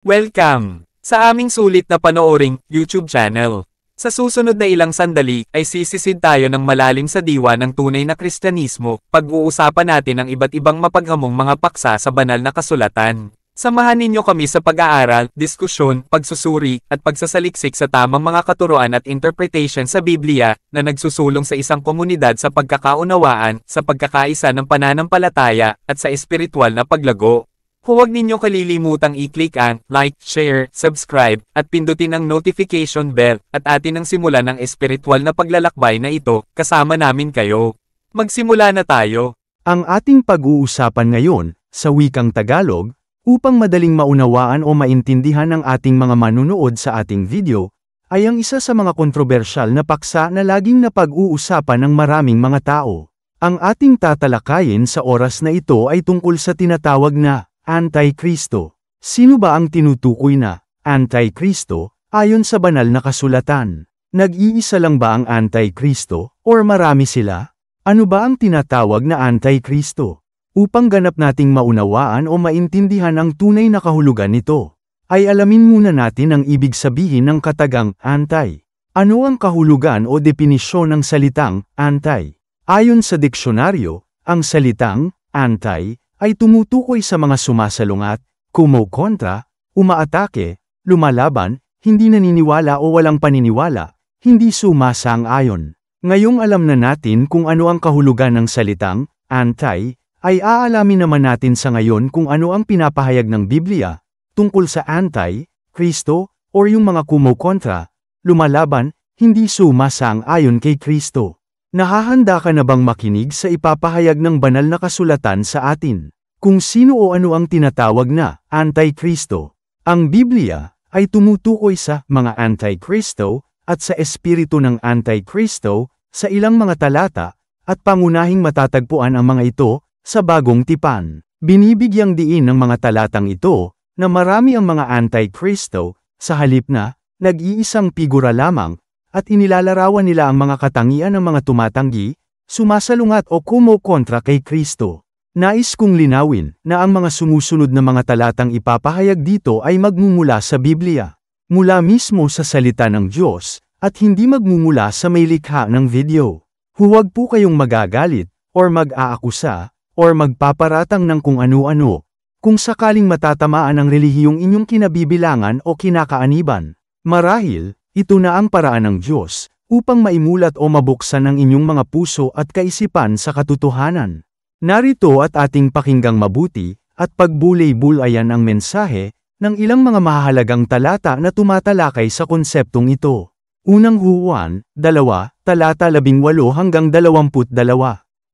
Welcome sa aming sulit na panooring YouTube channel. Sa susunod na ilang sandali ay sisisid tayo ng malalim sa diwa ng tunay na Kristyanismo. Pag-uusapan natin ang iba't ibang mapaghamong mga paksa sa banal na kasulatan. Samahan ninyo kami sa pag-aaral, diskusyon, pagsusuri, at pagsasaliksik sa tamang mga katuruan at interpretation sa Biblia na nagsusulong sa isang komunidad sa pagkakaunawaan, sa pagkakaisa ng pananampalataya, at sa espiritual na paglago. Huwag ninyo kalilimutang i-click ang like, share, subscribe, at pindutin ang notification bell, at atin ang simulan ng espiritual na paglalakbay na ito, kasama namin kayo. Magsimula na tayo. Ang ating pag-uusapan ngayon, sa wikang Tagalog, upang madaling maunawaan o maintindihan ng ating mga manunood sa ating video, ay ang isa sa mga kontrobersyal na paksa na laging napag-uusapan ng maraming mga tao. Ang ating tatalakayin sa oras na ito ay tungkol sa tinatawag na Antikristo. Sino ba ang tinutukoy na Antikristo ayon sa banal na kasulatan? Nag-iisa lang ba ang Antikristo or marami sila? Ano ba ang tinatawag na Antikristo? Upang ganap nating maunawaan o maintindihan ang tunay na kahulugan nito, ay alamin muna natin ang ibig sabihin ng katagang anti. Ano ang kahulugan o definisyon ng salitang anti? Ayon sa diksyonaryo, ang salitang anti ay tumutukoy sa mga sumasalungat, kumokontra, umaatake, lumalaban, hindi naniniwala o walang paniniwala, hindi sumasang-ayon. Ngayong alam na natin kung ano ang kahulugan ng salitang anti, ay aalamin naman natin sa ngayon kung ano ang pinapahayag ng Biblia tungkol sa Anti-Kristo o yung mga kumokontra, lumalaban, hindi sumasang-ayon kay Kristo. Nahahanda ka na bang makinig sa ipapahayag ng banal na kasulatan sa atin? Kung sino o ano ang tinatawag na Antikristo? Ang Biblia ay tumutukoy sa mga Antikristo at sa espiritu ng Antikristo sa ilang mga talata at pangunahing matatagpuan ang mga ito sa Bagong Tipan. Binibigyang diin ng mga talatang ito na marami ang mga Antikristo sa halip na nag-iisang figura lamang at inilalarawan nila ang mga katangian ng mga tumatanggi, sumasalungat o kumokontra kay Kristo. Nais kong linawin na ang mga sumusunod na mga talatang ipapahayag dito ay magmumula sa Biblia, mula mismo sa salita ng Diyos, at hindi magmumula sa may likha ng video. Huwag po kayong magagalit, or mag-aakusa, or magpaparatang ng kung ano-ano, kung sakaling matatamaan ang relihiyong inyong kinabibilangan o kinakaaniban. Marahil, ito na ang paraan ng Diyos, upang maimulat o mabuksan ang inyong mga puso at kaisipan sa katotohanan. Narito at ating pakinggang mabuti, at pagbulay-bulayan ang mensahe, ng ilang mga mahahalagang talata na tumatalakay sa konseptong ito. Unang Juan, 2, talata 18 hanggang 22.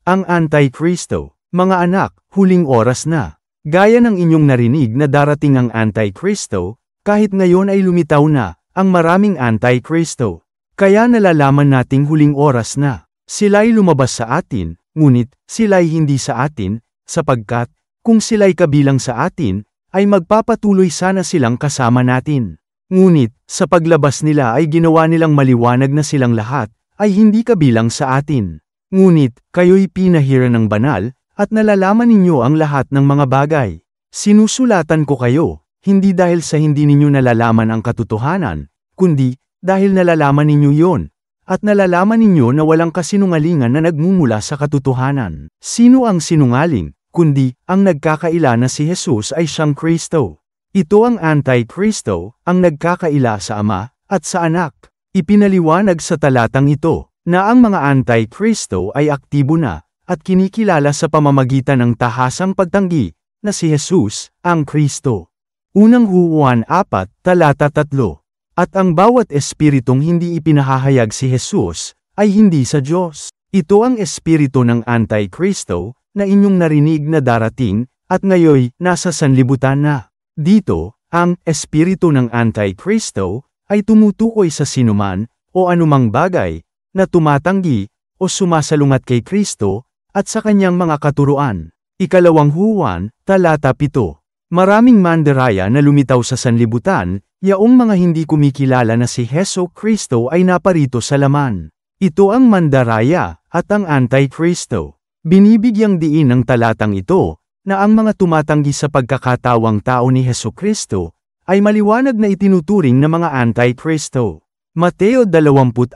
Ang Antikristo. Mga anak, huling oras na. Gaya ng inyong narinig na darating ang Antikristo, kahit ngayon ay lumitaw na ang maraming Antikristo. Kaya nalalaman nating huling oras na. Sila'y lumabas sa atin, ngunit sila'y hindi sa atin, sapagkat kung sila'y kabilang sa atin, ay magpapatuloy sana silang kasama natin. Ngunit sa paglabas nila ay ginawa nilang maliwanag na silang lahat ay hindi kabilang sa atin. Ngunit kayo'y pinahiran ng banal, at nalalaman ninyo ang lahat ng mga bagay. Sinusulatan ko kayo, hindi dahil sa hindi ninyo nalalaman ang katotohanan, kundi dahil nalalaman ninyo yon, at nalalaman ninyo na walang kasinungalingan na nagmumula sa katotohanan. Sino ang sinungaling, kundi ang nagkakaila na si Jesus ay siyang Kristo? Ito ang Antikristo, ang nagkakaila sa Ama at sa Anak. Ipinaliwanag sa talatang ito na ang mga Antikristo ay aktibo na at kinikilala sa pamamagitan ng tahasang pagtanggi na si Jesus, ang Kristo. Unang Juan 4, talata 3. At ang bawat espiritong hindi ipinahahayag si Jesus, ay hindi sa Diyos. Ito ang espiritu ng Antikristo, na inyong narinig na darating, at ngayoy nasa sanlibutan na. Dito, ang espiritu ng Antikristo, ay tumutukoy sa sinuman, o anumang bagay, na tumatanggi, o sumasalungat kay Kristo, at sa kanyang mga katuruan. Ikalawang Juan, talata 7. Maraming mandaraya na lumitaw sa sanlibutan, yaong mga hindi kumikilala na si Heso Kristo ay naparito sa laman. Ito ang mandaraya, at ang Antikristo. Binibigyang diin ng talatang ito, na ang mga tumatanggi sa pagkakatawang tao ni Heso Kristo, ay maliwanag na itinuturing na mga anti-Kristo. Mateo 24,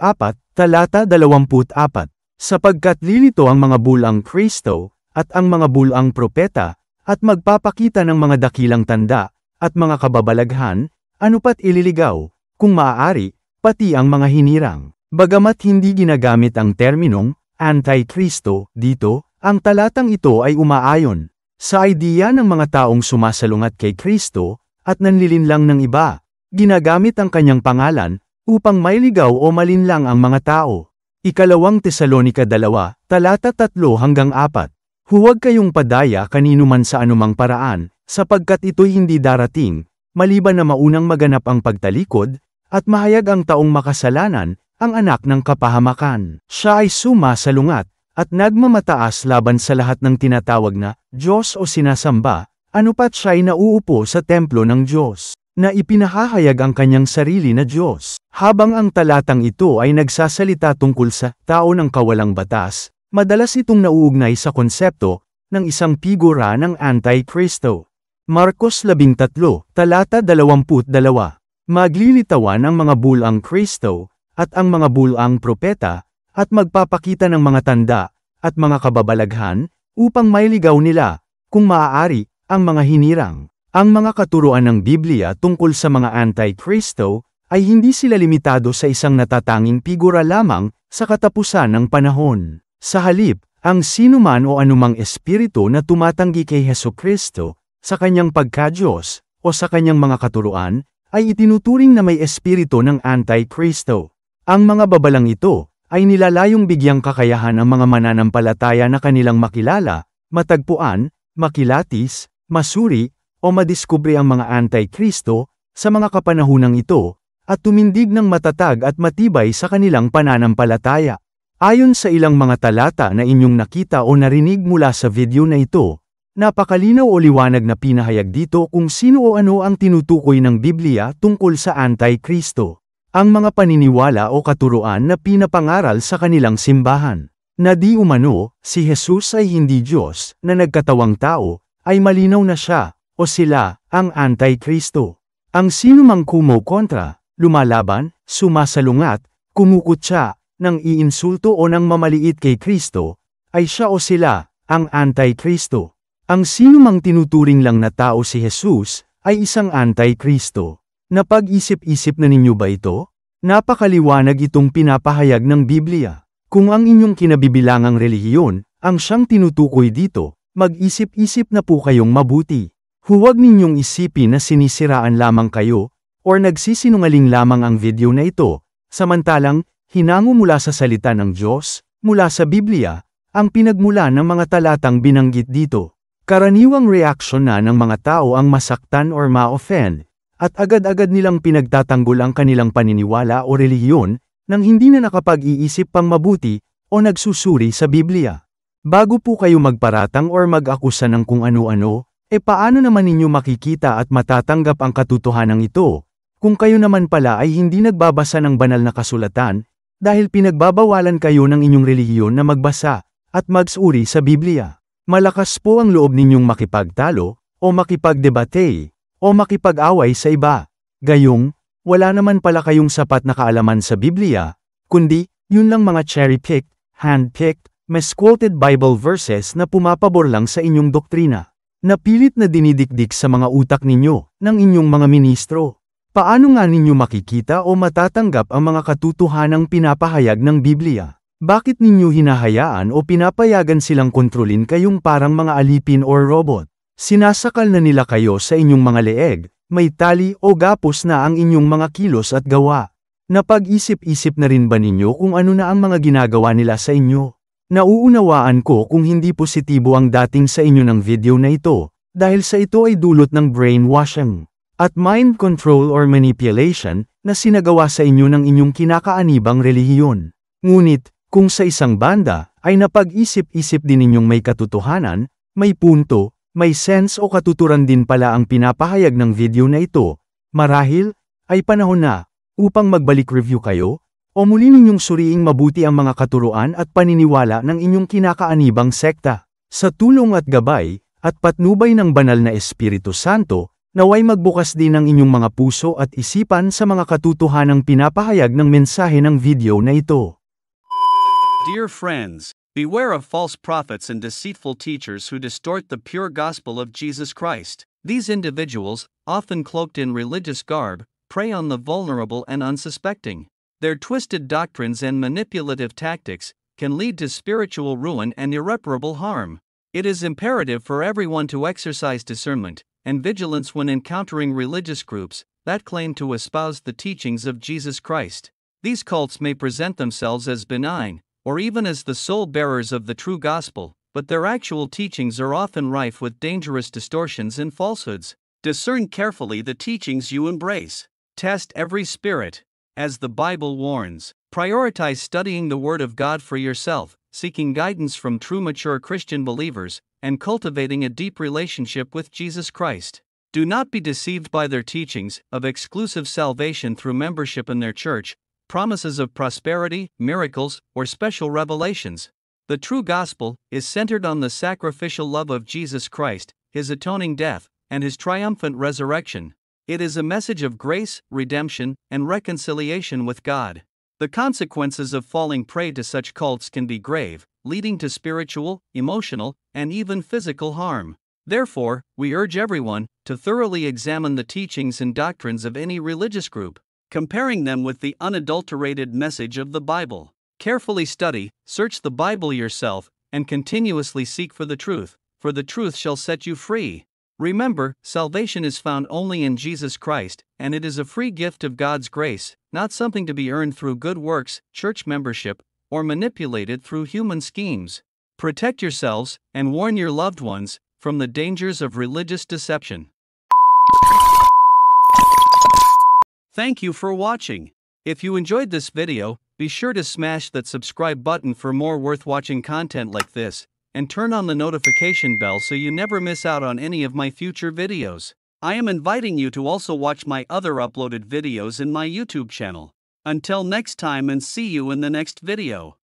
talata 24, sapagkat lilito ang mga bulang Kristo, at ang mga bulang propeta, at magpapakita ng mga dakilang tanda, at mga kababalaghan, anupat ililigaw, kung maaari, pati ang mga hinirang. Bagamat hindi ginagamit ang terminong anti-Kristo dito, ang talatang ito ay umaayon sa idea ng mga taong sumasalungat kay Kristo at nanlilinlang ng iba. Ginagamit ang kanyang pangalan upang mailigaw o malinlang ang mga tao. Ikalawang Tesalonika 2, talata 3 hanggang 4. Huwag kayong padaya kanino man sa anumang paraan, sapagkat ito'y hindi darating, maliban na maunang maganap ang pagtalikod, at mahayag ang taong makasalanan, ang anak ng kapahamakan. Siya ay sumasalungat, at nagmamataas laban sa lahat ng tinatawag na Diyos o sinasamba, anupat siya ay nauupo sa templo ng Diyos, na ipinahahayag ang kanyang sarili na Diyos. Habang ang talatang ito ay nagsasalita tungkol sa tao ng kawalang batas, madalas itong nauugnay sa konsepto ng isang figura ng anti-Kristo. Marcos 13, talata 22. Maglilitawan ang mga bulang Kristo, at ang mga bulang propeta, at magpapakita ng mga tanda, at mga kababalaghan, upang mailigaw nila, kung maaari, ang mga hinirang. Ang mga katuruan ng Biblia tungkol sa mga anti-Kristo, ay hindi sila limitado sa isang natatanging figura lamang, sa katapusan ng panahon. Sa halip, ang sinuman o anumang espiritu na tumatanggi kay Hesukristo, sa kanyang pagka-Diyos, o sa kanyang mga katuruan, ay itinuturing na may espiritu ng anti-Kristo. Ang mga babalang ito, ay nilalayong bigyang kakayahan ang mga mananampalataya na kanilang makilala, matagpuan, makilatis, masuri, o madiskubre ang mga anti-Kristo, sa mga kapanahunang ito, at tumindig ng matatag at matibay sa kanilang pananampalataya. Ayon sa ilang mga talata na inyong nakita o narinig mula sa video na ito, napakalinaw o liwanag na pinahayag dito kung sino o ano ang tinutukoy ng Biblia tungkol sa anti-Kristo. Ang mga paniniwala o katuruan na pinapangaral sa kanilang simbahan, na di umano, si Jesus ay hindi Diyos, na nagkatawang tao, ay malinaw na siya, o sila, ang anti-Kristo. Ang sinumang kumokontra, lumalaban, sumasalungat, kumukutya, nang iinsulto o nang mamaliit kay Kristo, ay siya o sila, ang anti-Kristo. Ang sinumang tinuturing lang na tao si Jesus, ay isang anti-Kristo. Napag-isip-isip na ninyo ba ito? Napakaliwanag itong pinapahayag ng Biblia. Kung ang inyong kinabibilangang relihiyon, ang siyang tinutukoy dito, mag-isip-isip na po kayong mabuti. Huwag ninyong isipin na sinisiraan lamang kayo, or nagsisinungaling lamang ang video na ito, samantalang, hinango mula sa salita ng Diyos, mula sa Biblia, ang pinagmula ng mga talatang binanggit dito. Karaniwang reaksyon na ng mga tao ang masaktan or ma-offend, at agad-agad nilang pinagtatanggol ang kanilang paniniwala o relihiyon, nang hindi na nakapag-iisip pang mabuti, o nagsusuri sa Biblia. Bago po kayo magparatang or mag-akusa ng kung ano-ano, paano naman ninyo makikita at matatanggap ang katotohanan ito, kung kayo naman pala ay hindi nagbabasa ng banal na kasulatan, dahil pinagbabawalan kayo ng inyong relihiyon na magbasa, at magsuri sa Biblia. Malakas po ang loob ninyong makipagtalo, o makipagdebate, o makipag-away sa iba. Gayong, wala naman pala kayong sapat na kaalaman sa Biblia, kundi, yun lang mga cherry-picked, hand-picked, misquoted Bible verses na pumapabor lang sa inyong doktrina. Napilit na dinidikdik sa mga utak ninyo, ng inyong mga ministro. Paano nga ninyo makikita o matatanggap ang mga katotohanang pinapahayag ng Biblia? Bakit ninyo hinahayaan o pinapayagan silang kontrolin kayong parang mga alipin or robot? Sinasakal na nila kayo sa inyong mga leeg, may tali o gapos na ang inyong mga kilos at gawa. Napag-isip-isip na rin ba ninyo kung ano na ang mga ginagawa nila sa inyo? Nauunawaan ko kung hindi positibo ang dating sa inyo ng video na ito, dahil sa ito ay dulot ng brainwashing at mind control or manipulation na sinagawa sa inyo ng inyong kinakaanibang relihiyon. Ngunit, kung sa isang banda ay napag-isip-isip din ninyong may katotohanan, may punto, may sense o katuturan din pala ang pinapahayag ng video na ito, marahil, ay panahon na, upang magbalik review kayo, o muli ninyong suriing mabuti ang mga katuruan at paniniwala ng inyong kinakaanibang sekta. Sa tulong at gabay, at patnubay ng banal na Espiritu Santo, Naway magbukas din ang inyong mga puso at isipan sa mga katotohanang pinapahayag ng mensahe ng video na ito. Dear friends, beware of false prophets and deceitful teachers who distort the pure gospel of Jesus Christ. These individuals, often cloaked in religious garb, prey on the vulnerable and unsuspecting. Their twisted doctrines and manipulative tactics can lead to spiritual ruin and irreparable harm. It is imperative for everyone to exercise discernment and vigilance when encountering religious groups that claim to espouse the teachings of Jesus Christ. These cults may present themselves as benign, or even as the sole bearers of the true gospel, but their actual teachings are often rife with dangerous distortions and falsehoods. Discern carefully the teachings you embrace. Test every spirit. As the Bible warns, prioritize studying the Word of God for yourself, seeking guidance from true mature Christian believers, and cultivating a deep relationship with Jesus Christ. Do not be deceived by their teachings of exclusive salvation through membership in their church, promises of prosperity, miracles, or special revelations. The true gospel is centered on the sacrificial love of Jesus Christ, His atoning death, and His triumphant resurrection. It is a message of grace, redemption, and reconciliation with God. The consequences of falling prey to such cults can be grave, leading to spiritual, emotional, and even physical harm. Therefore, we urge everyone to thoroughly examine the teachings and doctrines of any religious group, comparing them with the unadulterated message of the Bible. Carefully study, search the Bible yourself, and continuously seek for the truth shall set you free. Remember, salvation is found only in Jesus Christ, and it is a free gift of God's grace, not something to be earned through good works, church membership, or manipulated through human schemes. Protect yourselves, and warn your loved ones from the dangers of religious deception. Thank you for watching. If you enjoyed this video, be sure to smash that subscribe button for more worth watching content like this, and turn on the notification bell so you never miss out on any of my future videos. I am inviting you to also watch my other uploaded videos in my YouTube channel. Until next time, and see you in the next video.